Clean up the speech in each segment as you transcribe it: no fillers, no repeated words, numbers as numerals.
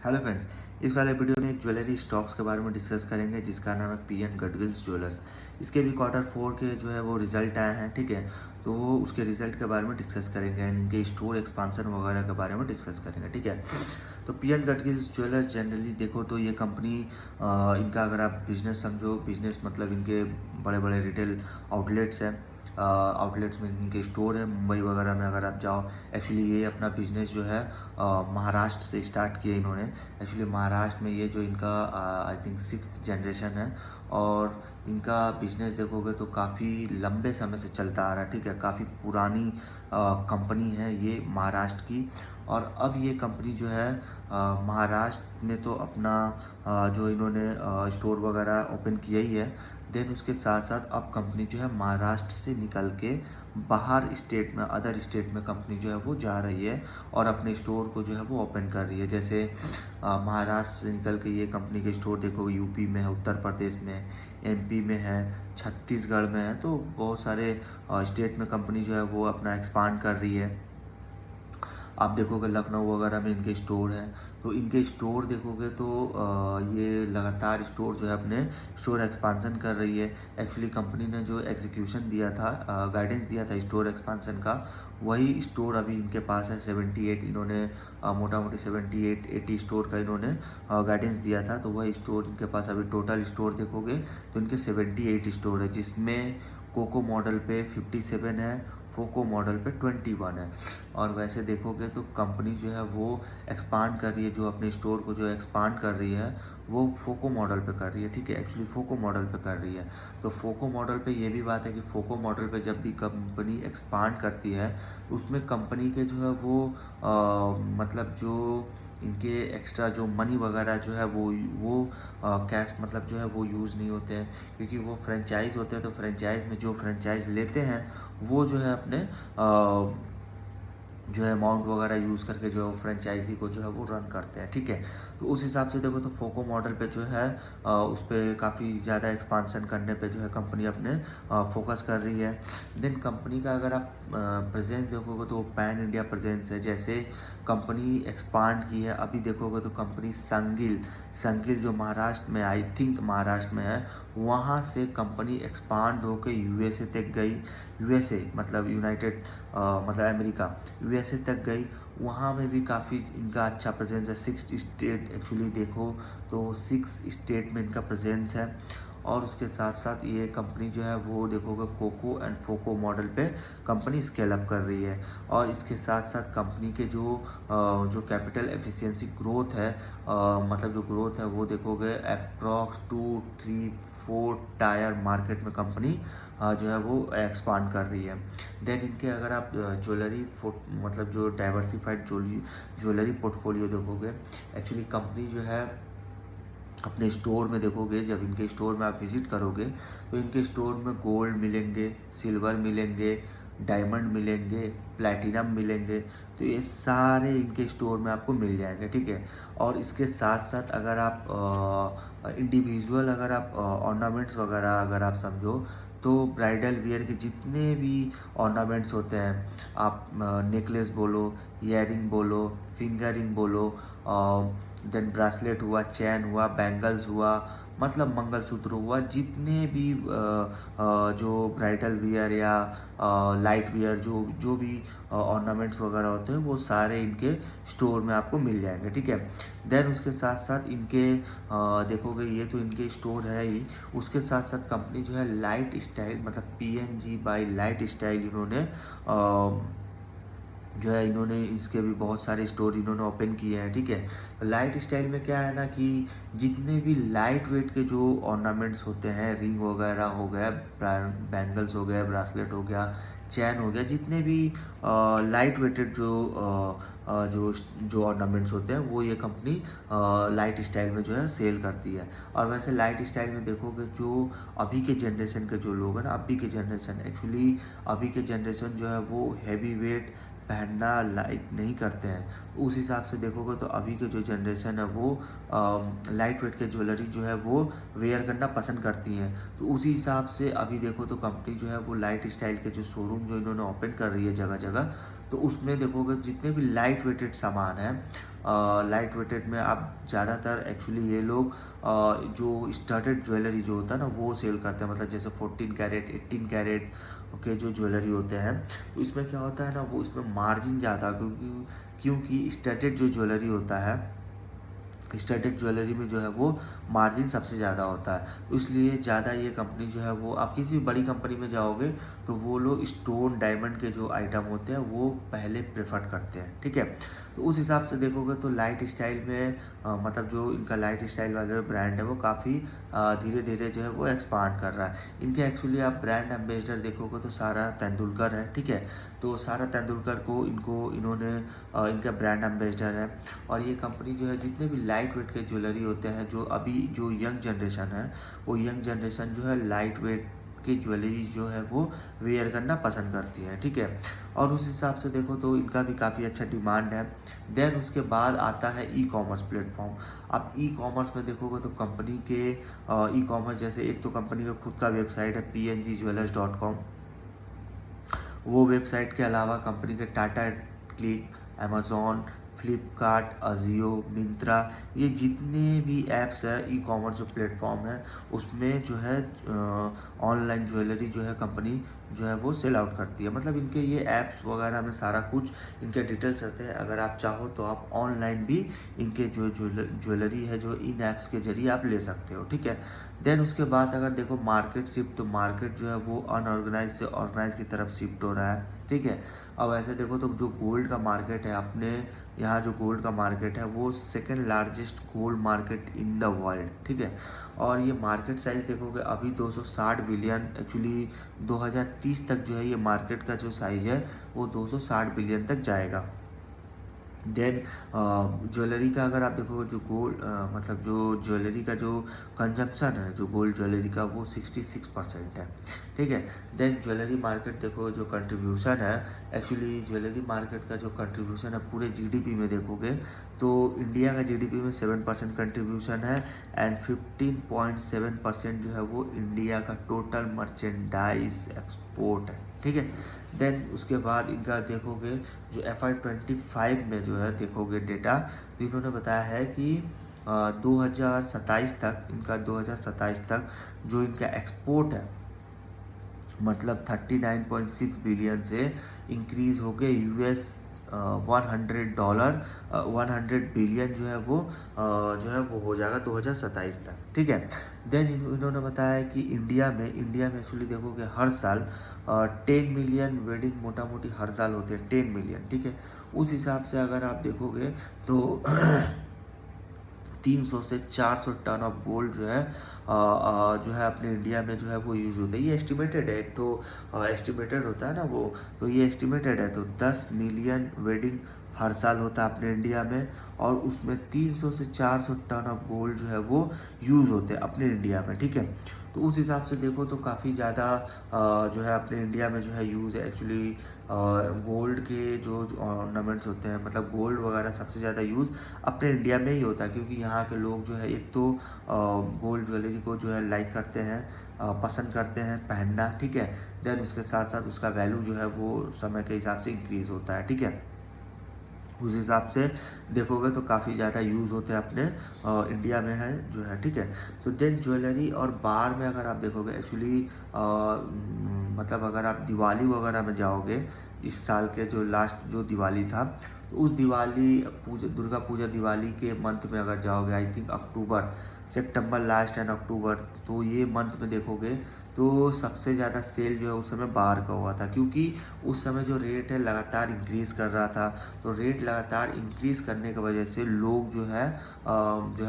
Hello friends, इस वाले video में एक ज्वेलरी स्टॉक्स के बारे में डिस्कस करेंगे जिसका नाम है पीएन गडगिल्स ज्वेलर्स। इसके भी क्वार्टर 4 के जो है वो रिजल्ट आए हैं, ठीक है। तो वो उसके रिजल्ट के बारे में डिस्कस करेंगे एंड इनके स्टोर एक्सपांसन वगैरह के बारे में डिस्कस करेंगे, ठीक है। तो पीएन गडगिल्स ज्वेलर्स जनरली देखो तो ये कंपनी इनका अगर आप बिजनेस समझो, बिजनेस मतलब इनके बड़े बड़े रिटेल आउटलेट्स हैं। आउटलेट्स में इनके स्टोर है मुंबई वगैरह में अगर आप जाओ। एक्चुअली ये अपना बिजनेस जो है महाराष्ट्र से स्टार्ट किया इन्होंने। एक्चुअली महाराष्ट्र में ये जो इनका आई थिंक 6th जनरेशन है और इनका बिजनेस देखोगे तो काफ़ी लंबे समय से चलता आ रहा है, ठीक है। काफ़ी पुरानी कंपनी है ये महाराष्ट्र की। और अब ये कंपनी जो है महाराष्ट्र में तो अपना जो इन्होंने स्टोर वगैरह ओपन किया ही है। देन उसके साथ साथ अब कंपनी जो है महाराष्ट्र से निकल के बाहर स्टेट में, अदर स्टेट में कंपनी जो है वो जा रही है और अपने स्टोर को जो है वो ओपन कर रही है। जैसे महाराष्ट्र से निकल के ये कंपनी के स्टोर देखोगे यूपी में है, उत्तर प्रदेश में, एमपी में है, छत्तीसगढ़ में है। तो बहुत सारे स्टेट में कंपनी जो है वो अपना एक्सपांड कर रही है। आप देखोगे लखनऊ वगैरह में इनके स्टोर हैं। तो इनके स्टोर देखोगे तो ये लगातार स्टोर जो है अपने स्टोर एक्सपांसन कर रही है। एक्चुअली कंपनी ने जो एग्जीक्यूशन दिया था, गाइडेंस दिया था स्टोर एक्सपांसन का, वही स्टोर अभी इनके पास है 78। इन्होंने मोटा मोटी 78-80 स्टोर का इन्होंने गाइडेंस दिया था। तो वही स्टोर इनके पास अभी टोटल स्टोर देखोगे तो इनके 78 स्टोर है, जिसमें कोको मॉडल पे 57 है, फोको मॉडल पे 21 है। और वैसे देखोगे तो कंपनी जो है वो एक्सपांड कर रही है, जो अपने स्टोर को जो एक्सपांड कर रही है वो फोको मॉडल पे कर रही है, ठीक है। एक्चुअली फोको मॉडल पे कर रही है। तो फोको मॉडल पे ये भी बात है कि फोको मॉडल पे जब भी कंपनी एक्सपांड करती है उसमें कंपनी के जो है वो मतलब जो इनके एक्स्ट्रा जो मनी वगैरह जो है वो कैश मतलब जो है वो यूज़ नहीं होते हैं, क्योंकि वो फ्रेंचाइज होते हैं। तो फ्रेंचाइज में जो फ्रेंचाइज लेते हैं वो जो है अपने जो है अमाउंट वगैरह यूज़ करके जो है फ्रेंचाइजी को जो है वो रन करते हैं, ठीक है। तो उस हिसाब से देखो तो फोको मॉडल पे जो है उस पर काफ़ी ज़्यादा एक्सपांसन करने पे जो है कंपनी अपने फोकस कर रही है। देन कंपनी का अगर आप प्रेजेंस देखोगे तो पैन इंडिया प्रेजेंस है। जैसे कंपनी एक्सपांड की है, अभी देखोगे तो कंपनी संगिल जो महाराष्ट्र में, आई थिंक महाराष्ट्र में है, वहाँ से कंपनी एक्सपांड होकर यूएसए तक गई। यूएसए मतलब यूनाइटेड मतलब अमेरिका, यूएसए तक गई। वहाँ में भी काफ़ी इनका अच्छा प्रेजेंस है। 6 स्टेट एक्चुअली देखो तो 6 स्टेट में इनका प्रेजेंस है। और उसके साथ साथ ये कंपनी जो है वो देखोगे कोको एंड फोको मॉडल पे कंपनी स्केल अप कर रही है। और इसके साथ साथ कंपनी के जो कैपिटल एफिशिएंसी ग्रोथ है, मतलब जो ग्रोथ है वो देखोगे अप्रॉक्स 2-3-4 टायर मार्केट में कंपनी जो है वो एक्सपांड कर रही है। देन इनके अगर आप ज्वेलरी मतलब जो डाइवर्सिफाइड ज्वेलरी पोर्टफोलियो देखोगे, एक्चुअली कंपनी जो है अपने स्टोर में देखोगे, जब इनके स्टोर में आप विज़िट करोगे तो इनके स्टोर में गोल्ड मिलेंगे, सिल्वर मिलेंगे, डायमंड मिलेंगे, प्लैटिनम मिलेंगे। तो ये सारे इनके स्टोर में आपको मिल जाएंगे, ठीक है। और इसके साथ साथ अगर आप इंडिविजुअल अगर आप ऑर्नामेंट्स वगैरह अगर आप समझो तो ब्राइडल वियर के जितने भी ऑर्नामेंट्स होते हैं, आप नेकलेस बोलो, ईयरिंग बोलो, फिंगर रिंग बोलो, देन ब्रासलेट हुआ, चैन हुआ, बैंगल्स हुआ, मतलब मंगलसूत्र हुआ, जितने भी जो ब्राइडल वियर या लाइट वियर जो भी ऑर्नामेंट्स वगैरह होते हैं वो सारे इनके स्टोर में आपको मिल जाएंगे, ठीक है। देन उसके साथ साथ इनके देखोगे ये तो इनके स्टोर है ही। उसके साथ साथ कंपनी जो है लाइट स्टाइल मतलब पीएनजी बाय लाइट स्टाइल इन्होंने जो है इन्होंने इसके भी बहुत सारे स्टोर इन्होंने ओपन किए हैं, ठीक है। तो लाइट स्टाइल में क्या है ना कि जितने भी लाइट वेट के जो ऑर्नामेंट्स होते हैं, रिंग वगैरह हो गया, बैंगल्स हो गया, ब्रासलेट हो गया, चैन हो गया, जितने भी लाइट वेटेड जो ऑर्नामेंट्स होते हैं वो ये कंपनी लाइट स्टाइल में जो है सेल करती है। और वैसे लाइट स्टाइल में देखोगे जो अभी के जनरेशन के जो लोग हैं ना, अभी के जनरेशन एक्चुअली अभी के जनरेशन जो है वो हैवी वेट पहनना लाइक नहीं करते हैं। उस हिसाब से देखोगे तो अभी के जो जनरेशन है वो लाइट वेट के ज्वेलरी जो है वो वेयर करना पसंद करती हैं। तो उसी हिसाब से अभी देखो तो कंपनी जो है वो लाइट स्टाइल के जो शोरूम जो इन्होंने ओपन कर रही है जगह जगह, तो उसमें देखोगे जितने भी लाइट वेटेड सामान हैं लाइट वेटेड में आप ज़्यादातर एक्चुअली ये लोग जो स्टडेड ज्वेलरी जो होता है ना वो सेल करते हैं, मतलब जैसे 14 कैरेट 18 कैरेट के जो ज्वेलरी होते हैं। तो इसमें क्या होता है ना, वो इसमें मार्जिन ज़्यादा, क्योंकि स्टडेड जो ज्वेलरी होता है, स्टडेड ज्वेलरी में जो है वो मार्जिन सबसे ज़्यादा होता है, तो इसलिए ज़्यादा ये कंपनी जो है वो, आप किसी भी बड़ी कंपनी में जाओगे तो वो लोग स्टोन डायमंड के जो आइटम होते हैं वो पहले प्रेफर करते हैं, ठीक है। तो उस हिसाब से देखोगे तो लाइट स्टाइल में मतलब जो इनका लाइट स्टाइल वाला ब्रांड है वो काफ़ी धीरे धीरे जो है वो एक्सपांड कर रहा है। इनके एक्चुअली आप ब्रांड एम्बेसडर देखोगे तो सारा तेंदुलकर है, ठीक है। तो सारा तेंदुलकर को इन्होंने इनका ब्रांड एम्बेसडर है। और ये कंपनी जो है जितने भी लाइट वेट के ज्वेलरी होते हैं, जो अभी जो यंग जनरेशन है, वो यंग जनरेशन जो है लाइट वेट की ज्वेलरी जो है वो वेयर करना पसंद करती है, ठीक है। और उस हिसाब से देखो तो इनका भी काफ़ी अच्छा डिमांड है। देन उसके बाद आता है ई कॉमर्स प्लेटफॉर्म। आप ई कॉमर्स में देखोगे तो कंपनी के ई कॉमर्स, जैसे एक तो कंपनी का खुद का वेबसाइट है pngjewellers.com। वो वेबसाइट के अलावा कंपनी के टाटा क्लिक, अमेज़ॉन, फ्लिपकार्ट, अजियो, मिंत्रा, ये जितने भी ऐप्स है ई कॉमर्स जो प्लेटफॉर्म है उसमें जो है ऑनलाइन ज्वेलरी जो है कंपनी जो है वो सेल आउट करती है। मतलब इनके ये ऐप्स वगैरह में सारा कुछ इनके डिटेल्स रहते हैं। अगर आप चाहो तो आप ऑनलाइन भी इनके जो ज्वेलरी है जो इन ऐप्स के जरिए आप ले सकते हो, ठीक है। देन उसके बाद अगर देखो मार्केट शिफ्ट, तो मार्केट जो है वो अनऑर्गेनाइज से ऑर्गेनाइज की तरफ शिफ्ट हो रहा है, ठीक है। अब ऐसे देखो तो जो गोल्ड का मार्केट है अपने यहाँ, जो गोल्ड का मार्केट है वो second largest gold market in the world, ठीक है। और ये मार्केट साइज देखोगे अभी 260 बिलियन, एक्चुअली 2030 तक जो है ये मार्केट का जो साइज है वो 260 बिलियन तक जाएगा। देन ज्वेलरी का अगर आप देखो, जो गोल्ड मतलब जो ज्वेलरी का जो कंजप्शन है जो गोल्ड ज्वेलरी का वो 66% है, ठीक है। देन ज्वेलरी मार्केट देखो जो कंट्रीब्यूशन है, एक्चुअली ज्वेलरी मार्केट का जो कंट्रीब्यूशन है पूरे जीडीपी में देखोगे तो इंडिया का जीडीपी में 7% कंट्रीब्यूशन है एंड 15.7% जो है वो इंडिया का टोटल मर्चेंडाइज एक्सपोर्ट है, ठीक है। देन उसके बाद इनका देखोगे जो FY25 में जो है देखोगे डेटा, तो इन्होंने बताया है कि 2027 तक, इनका 2027 तक जो इनका एक्सपोर्ट है मतलब 39.6 बिलियन से इंक्रीज हो गए US $100 100 बिलियन जो है वो हो जाएगा 2027 तक, ठीक है। देन इन्होंने बताया कि इंडिया में एक्चुअली देखोगे हर साल 10 मिलियन वेडिंग मोटा मोटी हर साल होते हैं, 10 मिलियन, ठीक है। उस हिसाब से अगर आप देखोगे तो 300 से 400 टन ऑफ गोल्ड जो है अपने इंडिया में जो है वो यूज़ होता है। ये एस्टिमेटेड है, एक तो एस्टिमेटेड होता है ना वो, तो ये एस्टिमेटेड है। तो 10 मिलियन वेडिंग हर साल होता है अपने इंडिया में और उसमें 300 से 400 टन ऑफ गोल्ड जो है वो यूज़ होते हैं अपने इंडिया में, ठीक है। तो उस हिसाब से देखो तो काफ़ी ज़्यादा जो है अपने इंडिया में जो है यूज़ है। एक्चुअली गोल्ड के जो ऑर्नामेंट्स होते हैं, मतलब गोल्ड वगैरह सबसे ज़्यादा यूज़ अपने इंडिया में ही होता है, क्योंकि यहाँ के लोग जो है एक तो गोल्ड ज्वेलरी को जो है लाइक करते हैं, पसंद करते हैं पहनना, ठीक है। देन उसके साथ साथ उसका वैल्यू जो है वो समय के हिसाब से इंक्रीज़ होता है, ठीक है। उस हिसाब से देखोगे तो काफ़ी ज़्यादा यूज़ होते हैं अपने इंडिया में है जो है, ठीक है। तो देन ज्वेलरी और बार में अगर आप देखोगे एक्चुअली मतलब अगर आप दिवाली वगैरह में जाओगे, इस साल के जो लास्ट जो दिवाली था, तो उस दिवाली दुर्गा पूजा दिवाली के मंथ में अगर जाओगे, आई थिंक अक्टूबर, सितंबर लास्ट एंड अक्टूबर, तो ये मंथ में देखोगे तो सबसे ज़्यादा सेल जो है उस समय बाहर का हुआ था, क्योंकि उस समय जो रेट है लगातार इंक्रीज़ कर रहा था। तो रेट लगातार इंक्रीज़ करने की वजह से लोग जो है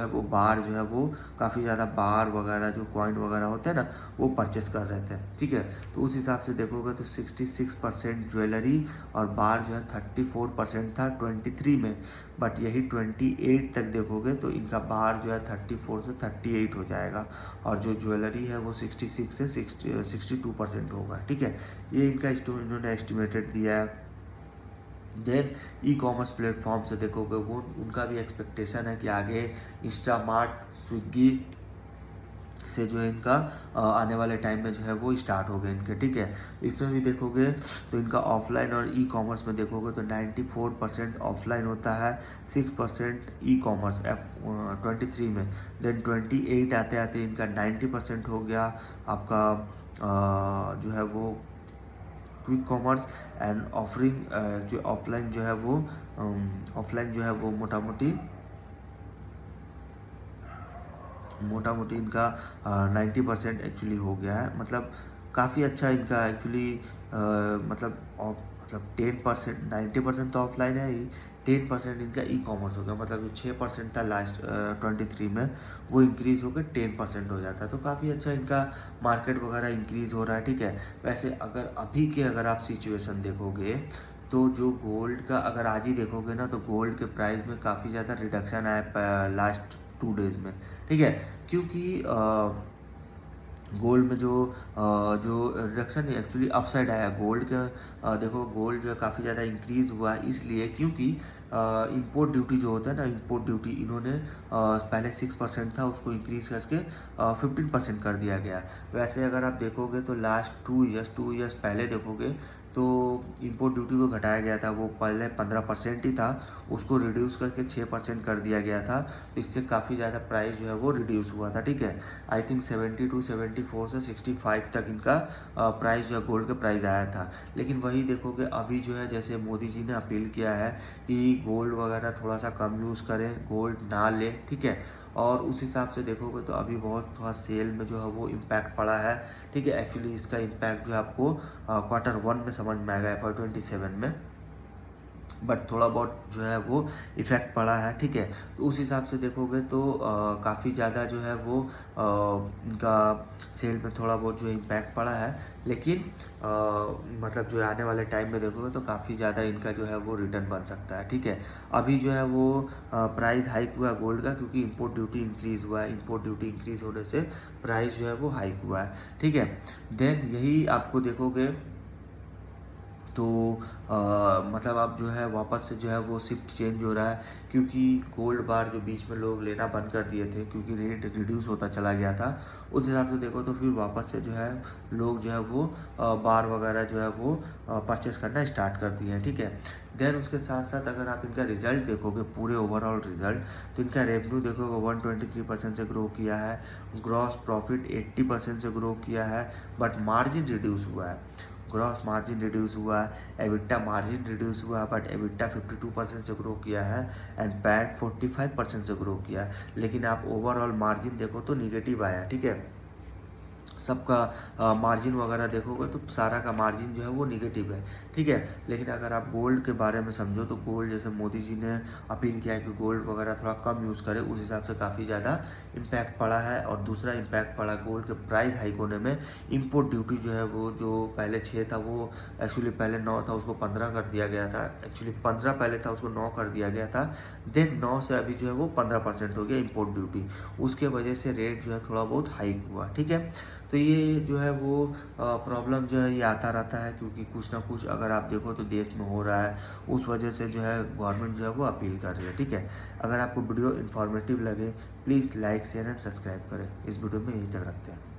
वो बाहर जो है वो काफ़ी ज़्यादा बाहर वगैरह जो कॉइन वगैरह होते हैं ना वो परचेस कर रहे थे, ठीक है। तो उस हिसाब से देखोगे तो 66% ज्वेलरी और बार जो है 34% था 23 में, बट यही 28 तक देखोगे तो इनका बार जो है 34 से 38 हो जाएगा और जो ज्वेलरी है वो 66 से 62% होगा, ठीक है। ये इनका इन्होंने एस्टिमेटेड दिया है। देन ई कॉमर्स प्लेटफॉर्म से देखोगे वो उनका भी एक्सपेक्टेशन है कि आगे इंस्टामार्ट, स्विगी से जो है इनका आने वाले टाइम में जो है वो स्टार्ट हो गए इनके, ठीक है। इसमें भी देखोगे तो इनका ऑफलाइन और ई कॉमर्स में देखोगे तो 94% ऑफलाइन होता है, 6% ई कॉमर्स F23 में, देन 28 आते आते इनका 90% हो गया आपका जो है वो क्विक कॉमर्स एंड ऑफरिंग। जो ऑफलाइन जो है वो मोटा मोटी इनका 90% एक्चुअली हो गया है। मतलब काफ़ी अच्छा इनका एक्चुअली मतलब 10%, 90% तो ऑफलाइन है ही, 10% इनका ई कॉमर्स हो गया। मतलब जो 6% था लास्ट 23 में, वो इंक्रीज़ होकर 10% हो जाता है। तो काफ़ी अच्छा इनका मार्केट वगैरह इंक्रीज़ हो रहा है, ठीक है। वैसे अगर आप सिचुएशन देखोगे तो जो गोल्ड का अगर आज ही देखोगे ना, तो गोल्ड के प्राइस में काफ़ी ज़्यादा रिडक्शन आया लास्ट 2 डेज़ में, ठीक है। क्योंकि गोल्ड में जो रिडक्शन एक्चुअली अपसाइड आया गोल्ड का। देखो गोल्ड जो है काफ़ी ज़्यादा इंक्रीज़ हुआ है, इसलिए क्योंकि इंपोर्ट ड्यूटी जो होता है ना, इंपोर्ट ड्यूटी इन्होंने पहले 6% था, उसको इंक्रीज़ करके 15% कर दिया गया। वैसे अगर आप देखोगे तो लास्ट 2 ईयर्स पहले देखोगे तो इंपोर्ट ड्यूटी को घटाया गया था। वो पहले 15% ही था, उसको रिड्यूस करके 6% कर दिया गया था। इससे काफ़ी ज़्यादा प्राइस जो है वो रिड्यूस हुआ था, ठीक है। आई थिंक 72, 74 से 65 तक इनका प्राइस जो है गोल्ड का प्राइस आया था। लेकिन वही देखोगे अभी जो है, जैसे मोदी जी ने अपील किया है कि गोल्ड वगैरह थोड़ा सा कम यूज़ करें, गोल्ड ना ले, ठीक है। और उस हिसाब से देखोगे तो अभी बहुत थोड़ा सेल में जो है वो इम्पैक्ट पड़ा है, ठीक है। एक्चुअली इसका इम्पैक्ट जो है आपको Q1 में समझ में आएगा, FY27 में, बट थोड़ा बहुत जो है वो इफ़ेक्ट पड़ा है, ठीक है। तो उस हिसाब से देखोगे तो काफ़ी ज़्यादा जो है वो इनका सेल में थोड़ा बहुत जो इम्पैक्ट पड़ा है। लेकिन मतलब जो आने वाले टाइम में देखोगे तो काफ़ी ज़्यादा इनका जो है वो रिटर्न बन सकता है, ठीक है। अभी जो है वो प्राइस हाइक हुआ है गोल्ड का, क्योंकि इंपोर्ट ड्यूटी इंक्रीज़ हुआ है। इंपोर्ट ड्यूटी इंक्रीज़ होने से प्राइस जो है वो हाइक हुआ है, ठीक है। देन यही आपको देखोगे तो मतलब आप जो है वापस से जो है वो शिफ्ट चेंज हो रहा है, क्योंकि गोल्ड बार जो बीच में लोग लेना बंद कर दिए थे, क्योंकि रेट रिड्यूस होता चला गया था। उस हिसाब से देखो तो फिर वापस से जो है लोग जो है वो बार वगैरह जो है वो परचेस करना स्टार्ट कर दिए हैं, ठीक है। देन उसके साथ साथ अगर आप इनका रिजल्ट देखोगे, पूरे ओवरऑल रिजल्ट, तो इनका रेवेन्यू देखोगे 123% से ग्रो किया है, ग्रॉस प्रॉफिट 80% से ग्रो किया है, बट मार्जिन रिड्यूस हुआ है। ग्रॉस मार्जिन रिड्यूस हुआ है, एबिटा मार्जिन रिड्यूस हुआ है, बट एबिटा 52% से ग्रो किया है एंड पैट 45% से ग्रो किया है। लेकिन आप ओवरऑल मार्जिन देखो तो निगेटिव आया, ठीक है। सबका मार्जिन वगैरह देखोगे तो सारा का मार्जिन जो है वो निगेटिव है, ठीक है। लेकिन अगर आप गोल्ड के बारे में समझो तो गोल्ड, जैसे मोदी जी ने अपील किया है कि गोल्ड वगैरह थोड़ा कम यूज़ करें, उस हिसाब से काफ़ी ज़्यादा इम्पैक्ट पड़ा है। और दूसरा इम्पैक्ट पड़ा गोल्ड के प्राइस हाइक होने में, इंपोर्ट ड्यूटी जो है वो जो पहले 6 था, वो एक्चुअली पहले 9 था, उसको 15 कर दिया गया था। एक्चुअली 15 पहले था, उसको 9 कर दिया गया था। देन 9 से अभी जो है वो 15% हो गया इंपोर्ट ड्यूटी। उसके वजह से रेट जो है थोड़ा बहुत हाइक हुआ, ठीक है। तो ये जो है वो प्रॉब्लम जो है ये आता रहता है, क्योंकि कुछ ना कुछ अगर आप देखो तो देश में हो रहा है, उस वजह से जो है गवर्नमेंट जो है वो अपील कर रही है, ठीक है। अगर आपको वीडियो इन्फॉर्मेटिव लगे, please like share and subscribe करें। इस वीडियो में यहीं तक रखते हैं।